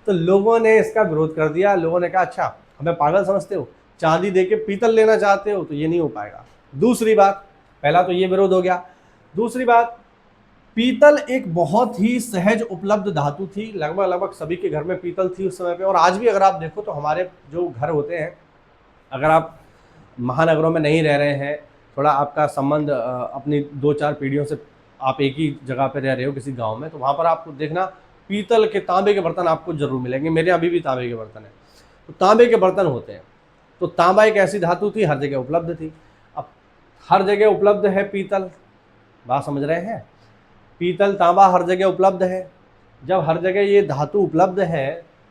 तो लोगों ने इसका विरोध कर दिया। लोगों ने कहा अच्छा हमें पागल समझते हो, चांदी दे के पीतल लेना चाहते हो, तो ये नहीं हो पाएगा। दूसरी बात, पहला तो ये विरोध हो गया। दूसरी बात, पीतल एक बहुत ही सहज उपलब्ध धातु थी, लगभग सभी के घर में पीतल थी उस समय पे। और आज भी अगर आप देखो तो हमारे जो घर होते हैं, अगर आप महानगरों में नहीं रह रहे हैं, थोड़ा आपका संबंध अपनी 2-4 पीढ़ियों से आप एक ही जगह पे रह रहे हो किसी गांव में, तो वहाँ पर आपको देखना पीतल के, तांबे के बर्तन आपको जरूर मिलेंगे। मेरे अभी भी तांबे के बर्तन हैं, तो तांबे के बर्तन होते हैं। तो तांबा एक ऐसी धातु थी, हर जगह उपलब्ध थी। अब हर जगह उपलब्ध है पीतल, बात समझ रहे हैं? पीतल तांबा हर जगह उपलब्ध है। जब हर जगह ये धातु उपलब्ध है,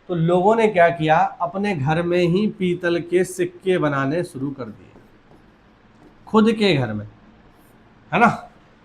तो लोगों ने क्या किया, अपने घर में ही पीतल के सिक्के बनाने शुरू कर दिए, खुद के घर में, है ना।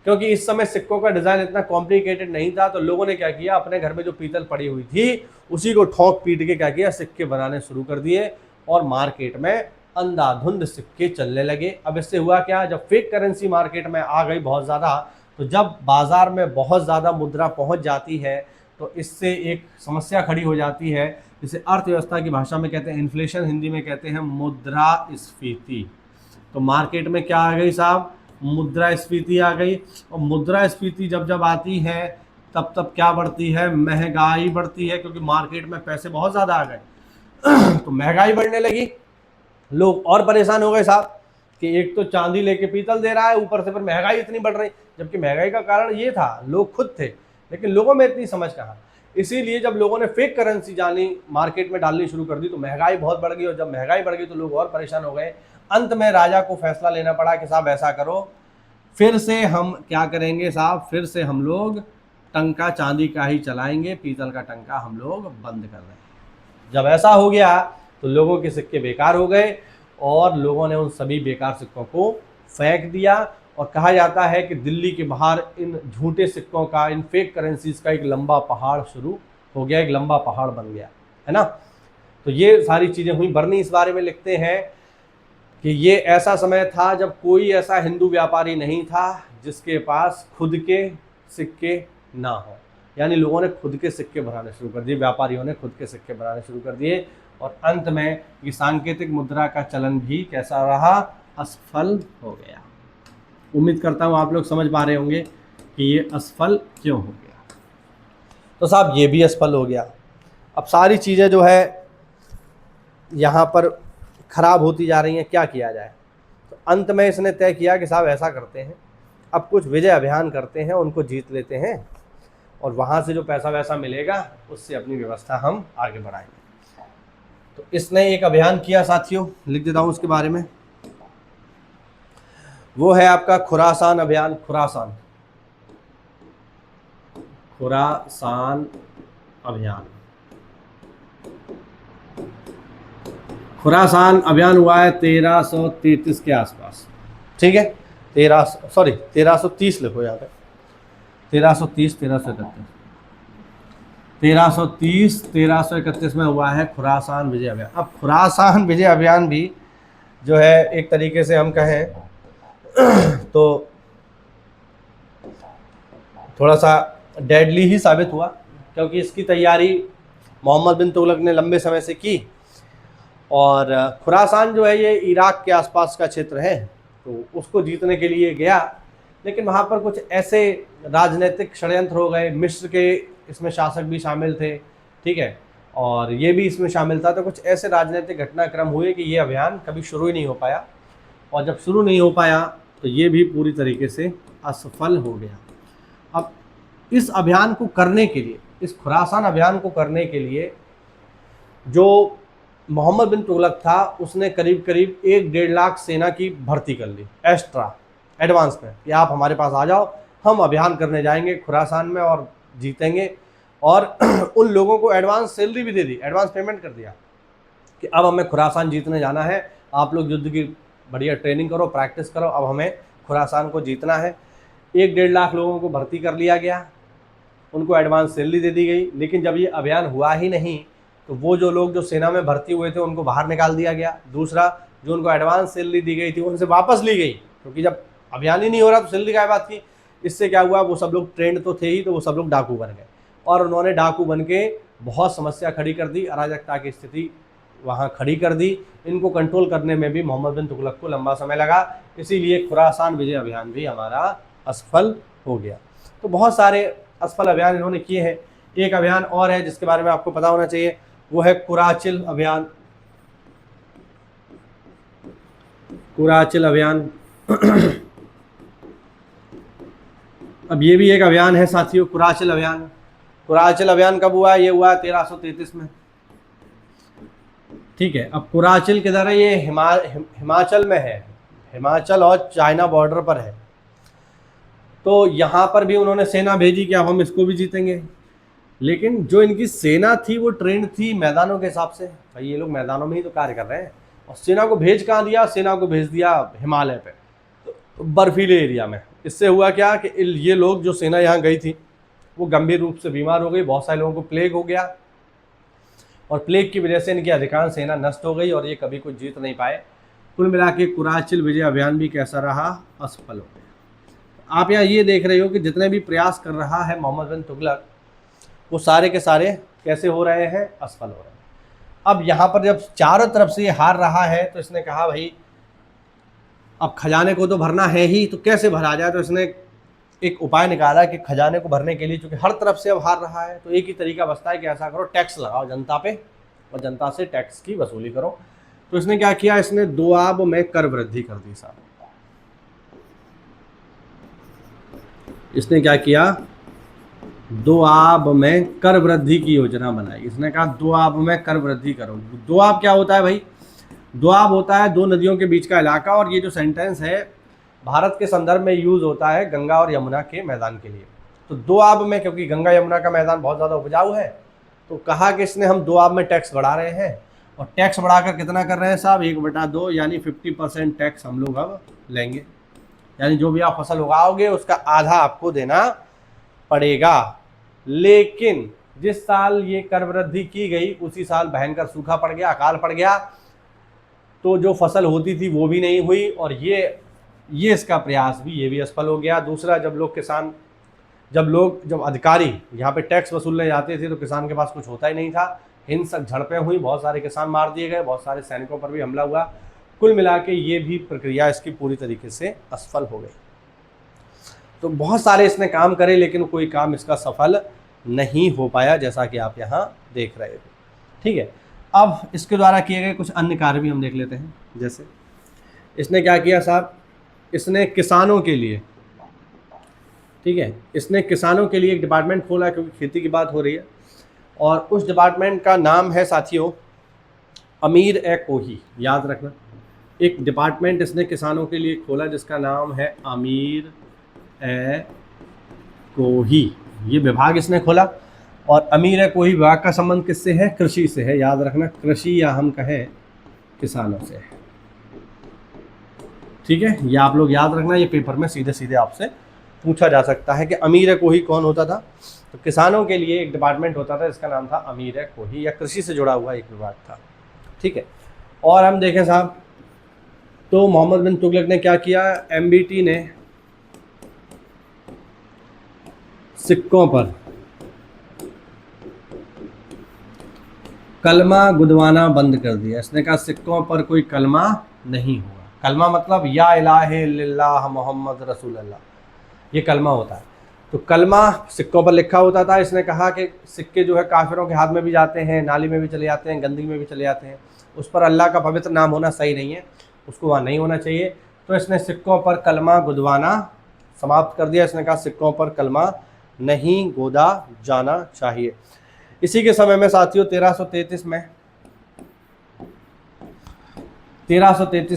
क्योंकि इस समय सिक्कों का डिजाइन इतना कॉम्प्लिकेटेड नहीं था, तो लोगों ने क्या किया, अपने घर में जो पीतल पड़ी हुई थी उसी को ठोक पीट के क्या किया, सिक्के बनाने शुरू कर दिए, और मार्केट में अंधाधुंध सिक्के चलने लगे। अब इससे हुआ क्या, जब फेक करेंसी मार्केट में आ गई बहुत ज़्यादा, तो जब बाजार में बहुत ज़्यादा मुद्रा पहुंच जाती है, तो इससे एक समस्या खड़ी हो जाती है, जिसे अर्थव्यवस्था की भाषा में कहते हैं इन्फ्लेशन, हिंदी में कहते हैं मुद्रास्फीति। तो मार्केट में क्या आ गई साहब, मुद्रास्फीति आ गई। और मुद्रास्फीति जब जब आती है, तब तब क्या बढ़ती है, महंगाई बढ़ती है, क्योंकि मार्केट में पैसे बहुत ज़्यादा आ गए। तो महंगाई बढ़ने लगी, लोग और परेशान हो गए साहब कि एक तो चांदी लेके पीतल दे रहा है, ऊपर से फिर महंगाई इतनी बढ़ रही। जबकि महंगाई का कारण ये था, लोग खुद थे, लेकिन लोगों में इतनी समझ कहाँ। इसीलिए जब लोगों ने फेक करेंसी जानी मार्केट में डालनी शुरू कर दी, तो महंगाई बहुत बढ़ गई, और जब महंगाई बढ़ गई तो लोग और परेशान हो गए। अंत में राजा को फैसला लेना पड़ा कि साहब ऐसा करो, फिर से हम क्या करेंगे साहब, फिर से हम लोग टंका चांदी का ही चलाएंगे, पीतल का टंका हम लोग बंद कर दें। जब ऐसा हो गया तो लोगों के सिक्के बेकार हो गए, और लोगों ने उन सभी बेकार सिक्कों को फेंक दिया। और कहा जाता है कि दिल्ली के बाहर इन झूठे सिक्कों का, इन फेक करेंसीज का एक लंबा पहाड़ शुरू हो गया, एक लंबा पहाड़ बन गया, है ना। तो ये सारी चीज़ें हुई। बर्नी इस बारे में लिखते हैं कि ये ऐसा समय था जब कोई ऐसा हिंदू व्यापारी नहीं था जिसके पास खुद के सिक्के ना हो। यानी लोगों ने खुद के सिक्के बनाने शुरू कर दिए, व्यापारियों ने खुद के सिक्के बनाने शुरू कर दिए, और अंत में ये सांकेतिक मुद्रा का चलन भी कैसा रहा, असफल हो गया। उम्मीद करता हूँ आप लोग समझ पा रहे होंगे कि ये असफल क्यों हो गया। तो साहब ये भी असफल हो गया। अब सारी चीज़ें जो है यहाँ पर ख़राब होती जा रही हैं, क्या किया जाए। तो अंत में इसने तय किया कि साहब ऐसा करते हैं, अब कुछ विजय अभियान करते हैं, उनको जीत लेते हैं और वहाँ से जो पैसा वैसा मिलेगा उससे अपनी व्यवस्था हम आगे बढ़ाएंगे। तो इसने एक अभियान किया साथियों, लिख देता हूँ उसके बारे में। वो है आपका खुरासान अभियान। खुरासान अभियान। खुरासान अभियान हुआ है 1333 के आसपास, ठीक है। 1330 लिखो यहाँ पे, 1330 1331 में हुआ है खुरासान विजय अभियान। अब खुरासान विजय अभियान भी जो है एक तरीके से हम कहें तो थोड़ा सा डेडली ही साबित हुआ, क्योंकि इसकी तैयारी मोहम्मद बिन तुगलक ने लंबे समय से की। और खुरासान जो है ये इराक के आसपास का क्षेत्र है, तो उसको जीतने के लिए गया, लेकिन वहाँ पर कुछ ऐसे राजनीतिक षड्यंत्र हो गए। मिस्र के इसमें शासक भी शामिल थे, ठीक है, और ये भी इसमें शामिल था। तो कुछ ऐसे राजनीतिक घटनाक्रम हुए कि ये अभियान कभी शुरू ही नहीं हो पाया, और जब शुरू नहीं हो पाया तो ये भी पूरी तरीके से असफल हो गया। अब इस अभियान को करने के लिए, इस खुरासान अभियान को करने के लिए जो मोहम्मद बिन तुगलक था उसने करीब करीब 1-1.5 लाख सेना की भर्ती कर ली एक्स्ट्रा एडवांस में, कि आप हमारे पास आ जाओ, हम अभियान करने जाएंगे खुरासान में और जीतेंगे। और उन लोगों को एडवांस सैलरी भी दे दी, एडवांस पेमेंट कर दिया कि अब हमें खुरासान जीतने जाना है, आप लोग युद्ध की बढ़िया ट्रेनिंग करो, प्रैक्टिस करो, अब हमें खुरासान को जीतना है। 1-1.5 लाख लोगों को भर्ती कर लिया गया, उनको एडवांस सैलरी दे दी गई। लेकिन जब ये अभियान हुआ ही नहीं तो वो जो लोग जो सेना में भर्ती हुए थे उनको बाहर निकाल दिया गया। दूसरा, जो उनको एडवांस सैलरी दी गई थी उनसे वापस ली गई, क्योंकि जब अभियान ही नहीं हो रहा तो सैलरी क्या बात की। इससे क्या हुआ, वो सब लोग ट्रेंड तो थे ही, तो वो सब लोग डाकू बन गए, और उन्होंने डाकू बन के बहुत समस्या खड़ी कर दी, अराजकता की स्थिति वहाँ खड़ी कर दी। इनको कंट्रोल करने में भी मोहम्मद बिन तुगलक को लंबा समय लगा, इसीलिए खुरासान विजय अभियान भी हमारा असफल हो गया। तो बहुत सारे असफल अभियान इन्होंने किए हैं। एक अभियान और है जिसके बारे में आपको पता होना चाहिए, वो है कुराचिल अभियान। कुराचिल अभियान अब ये भी एक अभियान है साथियों, कुराचिल अभियान। कुराचिल अभियान कब हुआ? ये हुआ 1333 में, ठीक है। अब कुराचिल किधर है? ये हिमाचल में है, हिमाचल और चाइना बॉर्डर पर है। तो यहाँ पर भी उन्होंने सेना भेजी कि अब हम इसको भी जीतेंगे, लेकिन जो इनकी सेना थी वो ट्रेंड थी मैदानों के हिसाब से। भाई ये लोग मैदानों में ही तो कार्य कर रहे हैं, और सेना को भेज कहाँ दिया? सेना को भेज दिया हिमालय पे, तो बर्फीले एरिया में। इससे हुआ क्या कि ये लोग जो सेना यहाँ गई थी वो गंभीर रूप से बीमार हो गई, बहुत सारे लोगों को प्लेग हो गया, और प्लेग की वजह से इनकी अधिकांश सेना नष्ट हो गई और ये कभी कुछ जीत नहीं पाए। कुल मिला के कुराचिल विजय अभियान भी कैसा रहा? असफल हो गया। आप यहाँ ये देख रहे हो कि जितने भी प्रयास कर रहा है मोहम्मद बिन तुगलक, वो सारे के सारे कैसे हो रहे हैं? असफल हो रहे हैं। अब यहाँ पर जब चारों तरफ से ये हार रहा है तो इसने कहा भाई अब खजाने को तो भरना है ही, तो कैसे भरा जाए? तो इसने एक उपाय निकाला कि खजाने को भरने के लिए, चूंकि हर तरफ से अब हार रहा है, तो एक ही तरीका बचता है कि ऐसा करो, टैक्स लगाओ जनता पे और जनता से टैक्स की वसूली करो। तो इसने क्या किया? इसने दोआब में कर वृद्धि कर दी साहब। इसने क्या किया? दोआब में कर वृद्धि की योजना बनाई। इसने कहा दोआब में कर वृद्धि करो। दोआब क्या होता है भाई? दोआब होता है दो नदियों के बीच का इलाका, और ये जो सेंटेंस है भारत के संदर्भ में यूज होता है गंगा और यमुना के मैदान के लिए। तो दोआब में, क्योंकि गंगा यमुना का मैदान बहुत ज़्यादा उपजाऊ है, तो कहा कि इसने हम दोआब में टैक्स बढ़ा रहे हैं। और टैक्स बढ़ाकर कितना कर रहे हैं साहब? 1/2, यानी 50% टैक्स हम लोग अब लेंगे। यानी जो भी आप फसल उगाओगे उसका आधा आपको देना पड़ेगा। लेकिन जिस साल ये कर वृद्धि की गई उसी साल भयंकर सूखा पड़ गया, अकाल पड़ गया, तो जो फसल होती थी वो भी नहीं हुई, और ये इसका प्रयास भी, ये भी असफल हो गया। दूसरा, जब अधिकारी यहाँ पे टैक्स वसूलने जाते थे तो किसान के पास कुछ होता ही नहीं था। हिंसक झड़पें हुई, बहुत सारे किसान मार दिए गए, बहुत सारे सैनिकों पर भी हमला हुआ, कुल मिला के ये भी प्रक्रिया इसकी पूरी तरीके से असफल हो गई। तो बहुत सारे इसने काम करे लेकिन कोई काम इसका सफल नहीं हो पाया, जैसा कि आप यहाँ देख रहे हो। ठीक है, अब इसके द्वारा किए गए कुछ अन्य कार्य भी हम देख लेते हैं। जैसे इसने क्या किया साहब, इसने किसानों के लिए, ठीक है, इसने किसानों के लिए एक डिपार्टमेंट खोला, क्योंकि खेती की बात हो रही है, और उस डिपार्टमेंट का नाम है साथियों अमीर ए कोही। याद रखना, एक डिपार्टमेंट इसने किसानों के लिए खोला जिसका नाम है अमीर ए कोही। ये विभाग इसने खोला, और अमीर ए कोही विभाग का संबंध किससे है? कृषि से है। याद रखना, कृषि या हम कहें किसानों से है। ठीक है, ये आप लोग याद रखना, ये पेपर में सीधे सीधे आपसे पूछा जा सकता है कि अमीर ए कोही कौन होता था। तो किसानों के लिए एक डिपार्टमेंट होता था जिसका नाम था अमीर ए कोही, या कृषि से जुड़ा हुआ एक विभाग था। ठीक है, और हम देखें साहब तो मोहम्मद बिन तुगलक ने क्या किया, एमबीटी ने सिक्कों पर कलमा गुदवाना बंद कर दिया। इसने कहा सिक्कों पर कोई कलमा नहीं होगा। कलमा मतलब या इलाहे इल्लल्लाह मोहम्मद रसूलुल्लाह, ये कलमा होता है। तो कलमा सिक्कों पर लिखा होता था। इसने कहा कि सिक्के जो है काफिरों के हाथ में भी जाते हैं, नाली में भी चले जाते हैं, गंदगी में भी चले जाते हैं, उस पर अल्लाह का पवित्र नाम होना सही नहीं है, उसको वहाँ नहीं होना चाहिए। तो इसने सिक्कों पर कलमा गुदवाना समाप्त कर दिया। इसने कहा सिक्कों पर कलमा नहीं गोदा जाना चाहिए। इसी के समय में साथियों 1333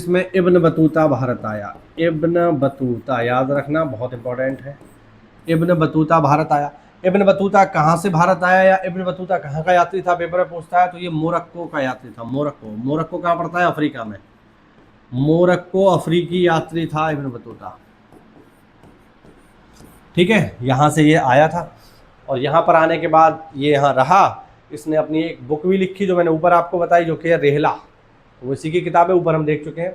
में इब्न बतूता भारत आया। इब्न बतूता याद रखना, बहुत इंपॉर्टेंट है। इब्न बतूता भारत आया। इब्न बतूता कहाँ से भारत आया या इब्न बतूता कहाँ का यात्री था, पेपर में पूछता है। तो ये मोरक्को का यात्री था। मोरक्को कहाँ पड़ता है? अफ्रीका में। मोरक्को अफ्रीकी यात्री था इब्न बतूता। ठीक है, यहाँ से ये आया था, और यहाँ पर आने के बाद ये यहाँ रहा। इसने अपनी एक बुक भी लिखी जो मैंने ऊपर आपको बताई, जो कि है रेहला। वो इसी की किताब है, ऊपर हम देख चुके हैं।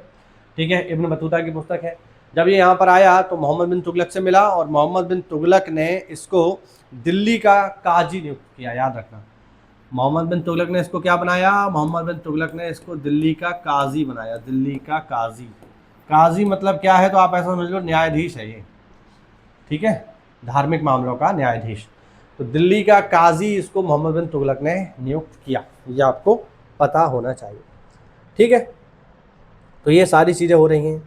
ठीक है, इब्न बतूता की पुस्तक है। जब ये यहाँ पर आया तो मोहम्मद बिन तुगलक से मिला, और मोहम्मद बिन तुगलक ने इसको दिल्ली का काजी नियुक्त किया। याद रखना, मोहम्मद बिन तुगलक ने इसको क्या बनाया? मोहम्मद बिन तुगलक ने इसको दिल्ली का काजी बनाया। दिल्ली का काजी, काजी मतलब क्या है? तो आप ऐसा समझ लो न्यायाधीश है ये। ठीक है, धार्मिक मामलों का न्यायाधीश। तो दिल्ली का काजी इसको मोहम्मद बिन तुगलक ने नियुक्त किया, ये आपको पता होना चाहिए। ठीक है, तो ये सारी चीज़ें हो रही हैं।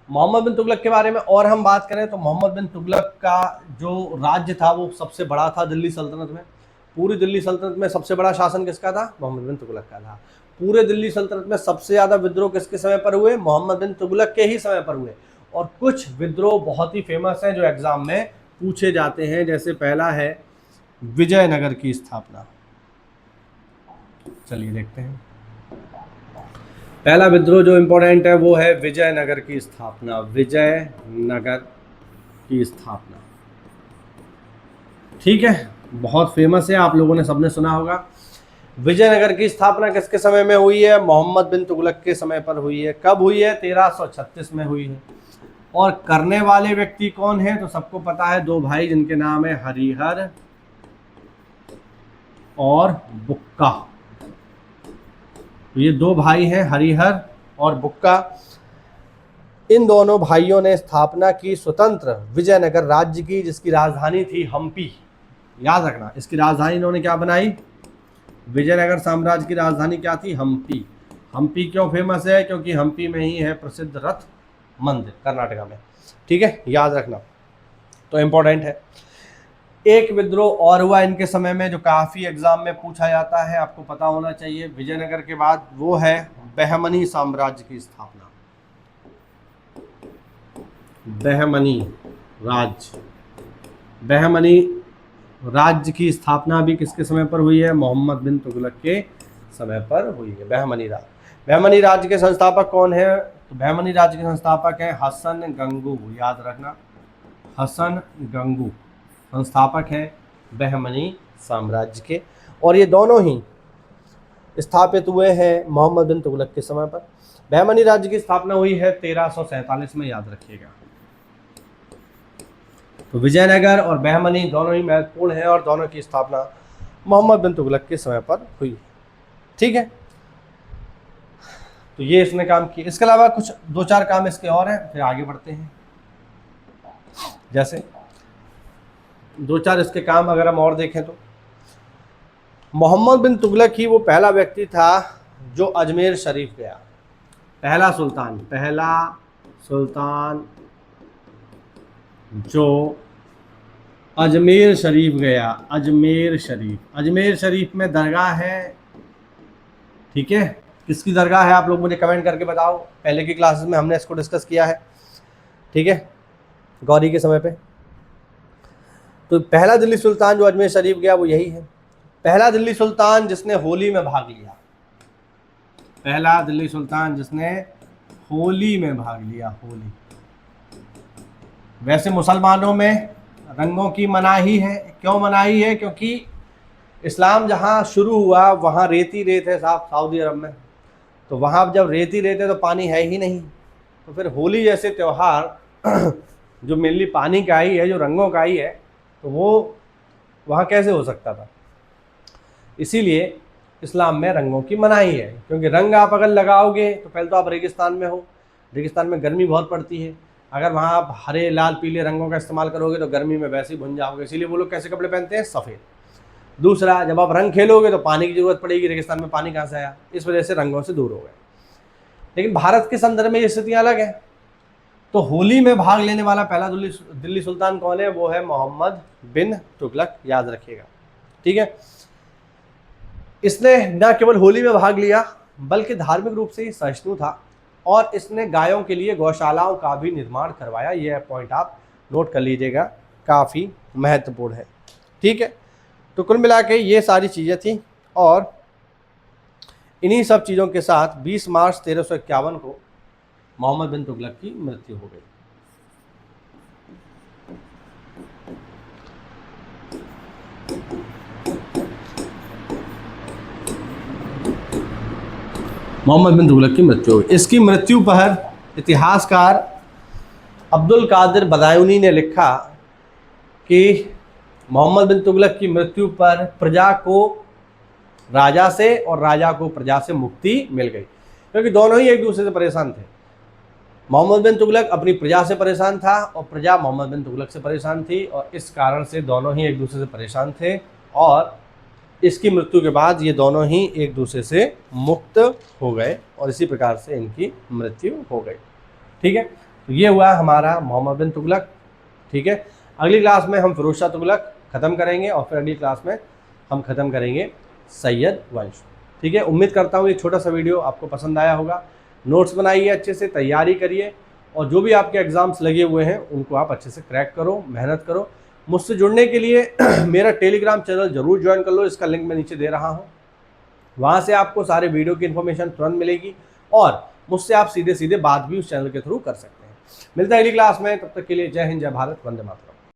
मोहम्मद बिन तुगलक के बारे में और हम बात करें तो मोहम्मद बिन तुगलक का जो राज्य था वो सबसे बड़ा था दिल्ली सल्तनत में। पूरी दिल्ली सल्तनत में सबसे बड़ा शासन किसका था? मोहम्मद बिन तुगलक का था। पूरे दिल्ली सल्तनत में सबसे ज़्यादा विद्रोह किसके समय पर हुए? मोहम्मद बिन तुगलक के ही समय पर हुए। और कुछ विद्रोह बहुत ही फेमस हैं जो एग्जाम में पूछे जाते हैं। जैसे पहला है विजयनगर की स्थापना। चलिए देखते हैं, पहला विद्रोह जो इम्पोर्टेंट है वो है विजयनगर की स्थापना। विजयनगर की स्थापना, ठीक है, बहुत फेमस है, आप लोगों ने सबने सुना होगा। विजयनगर की स्थापना किसके समय में हुई है? मोहम्मद बिन तुगलक के समय पर हुई है। कब हुई है? 1336 में हुई है। और करने वाले व्यक्ति कौन है? तो सबको पता है, दो भाई जिनके नाम है हरिहर और बुक्का। तो ये दो भाई हैं, हरिहर और बुक्का। इन दोनों भाइयों ने स्थापना की स्वतंत्र विजयनगर राज्य की, जिसकी राजधानी थी हम्पी। याद रखना, इसकी राजधानी इन्होंने क्या बनाई? विजयनगर साम्राज्य की राजधानी क्या थी? हम्पी। हम्पी क्यों फेमस है? क्योंकि हम्पी में ही है प्रसिद्ध रथ मंदिर, कर्नाटका में। ठीक है, याद रखना, तो इम्पोर्टेंट है। एक विद्रोह और हुआ इनके समय में जो काफ़ी एग्जाम में पूछा जाता है, आपको पता होना चाहिए। विजयनगर के बाद वो है बहमनी साम्राज्य की स्थापना। बहमनी राज्य, बहमनी राज्य की स्थापना भी किसके समय पर हुई है? मोहम्मद बिन तुगलक के समय पर हुई है बहमनी राज्य। बहमनी राज्य के संस्थापक कौन है? तो बहमनी राज्य के संस्थापक हैं हसन गंगू। याद रखना, हसन गंगू संस्थापक हैं बहमनी साम्राज्य के, और ये दोनों ही स्थापित हुए हैं मोहम्मद बिन तुगलक के समय पर। बहमनी राज्य की स्थापना हुई है 1347 में, याद रखिएगा। तो विजयनगर और बहमनी दोनों ही महत्वपूर्ण हैं, और दोनों की स्थापना मोहम्मद बिन तुगलक के समय पर हुई। ठीक है, तो ये इसने काम किया। इसके अलावा कुछ 2-4 काम इसके और हैं, फिर आगे बढ़ते हैं। जैसे 2-4 इसके काम अगर हम और देखें तो मोहम्मद बिन तुगलक ही वो पहला व्यक्ति था जो अजमेर शरीफ गया। पहला सुल्तान जो अजमेर शरीफ गया। अजमेर शरीफ में दरगाह है, ठीक है। किसकी दरगाह है आप लोग मुझे कमेंट करके बताओ। पहले की क्लासेस में हमने इसको डिस्कस किया है, ठीक है, गौरी के समय पे। तो पहला दिल्ली सुल्तान जो अजमेर शरीफ गया वो यही है। पहला दिल्ली सुल्तान जिसने होली में भाग लिया। पहला दिल्ली सुल्तान जिसने होली में भाग लिया। होली, वैसे मुसलमानों में रंगों की मनाही है। क्यों मनाही है? क्योंकि इस्लाम जहाँ शुरू हुआ वहाँ रेत है साहब, सऊदी अरब में। तो वहाँ जब रेत है तो पानी है ही नहीं। तो फिर होली जैसे त्यौहार जो मेनली पानी का ही है, जो रंगों का ही है, तो वो वहाँ कैसे हो सकता था? इसीलिए इस्लाम में रंगों की मनाही है। क्योंकि रंग आप अगर लगाओगे तो पहले तो आप रेगिस्तान में हो, रेगिस्तान में गर्मी बहुत पड़ती है। अगर वहाँ आप हरे लाल पीले रंगों का इस्तेमाल करोगे तो गर्मी में वैसे ही भुन जाओगे। इसीलिए वो लोग कैसे कपड़े पहनते हैं? सफ़ेद। दूसरा, जब आप रंग खेलोगे तो पानी की ज़रूरत पड़ेगी, रेगिस्तान में पानी कहाँ से आया? इस वजह से रंगों से दूर हो गए। लेकिन भारत के संदर्भ में ये स्थितियाँ अलग है। तो होली में भाग लेने वाला पहला दिल्ली सुल्तान कौन है? वो है मोहम्मद बिन तुगलक, याद रखिएगा, ठीक है। इसने न केवल होली में भाग लिया बल्कि धार्मिक रूप से ही सहिष्णु था और इसने गायों के लिए गौशालाओं का भी निर्माण करवाया। यह पॉइंट आप नोट कर लीजिएगा, काफ़ी महत्वपूर्ण है, ठीक है। तो कुल मिला के ये सारी चीज़ें थी और इन्हीं सब चीज़ों के साथ 20 मार्च 1351 को मोहम्मद बिन तुगलक की मृत्यु हो गई। मोहम्मद बिन तुगलक की मृत्यु हो गई। इसकी मृत्यु पर इतिहासकार अब्दुल कादिर बदायूनी ने लिखा कि मोहम्मद बिन तुगलक की मृत्यु पर प्रजा को राजा से और राजा को प्रजा से मुक्ति मिल गई। क्योंकि दोनों ही एक दूसरे से परेशान थे। मोहम्मद बिन तुगलक अपनी प्रजा से परेशान था और प्रजा मोहम्मद बिन तुगलक से परेशान थी, और इस कारण से दोनों ही एक दूसरे से परेशान थे। और इसकी मृत्यु के बाद ये दोनों ही एक दूसरे से मुक्त हो गए और इसी प्रकार से इनकी मृत्यु हो गई, ठीक है। तो ये हुआ हमारा मोहम्मद बिन तुगलक, ठीक है। अगली क्लास में हम फिरोज शाह तुगलक ख़त्म करेंगे और फिर अगली क्लास में हम ख़त्म करेंगे सैयद वंश, ठीक है। उम्मीद करता हूँ ये छोटा सा वीडियो आपको पसंद आया होगा। नोट्स बनाइए, अच्छे से तैयारी करिए और जो भी आपके एग्ज़ाम्स लगे हुए हैं उनको आप अच्छे से क्रैक करो, मेहनत करो। मुझसे जुड़ने के लिए मेरा टेलीग्राम चैनल ज़रूर ज्वाइन कर लो, इसका लिंक मैं नीचे दे रहा हूँ। वहाँ से आपको सारे वीडियो की इन्फॉर्मेशन तुरंत मिलेगी और मुझसे आप सीधे सीधे बात भी उस चैनल के थ्रू कर सकते हैं। मिलता है अगली क्लास में, तब तक के लिए जय हिंद, जय भारत, वंदे मातरम।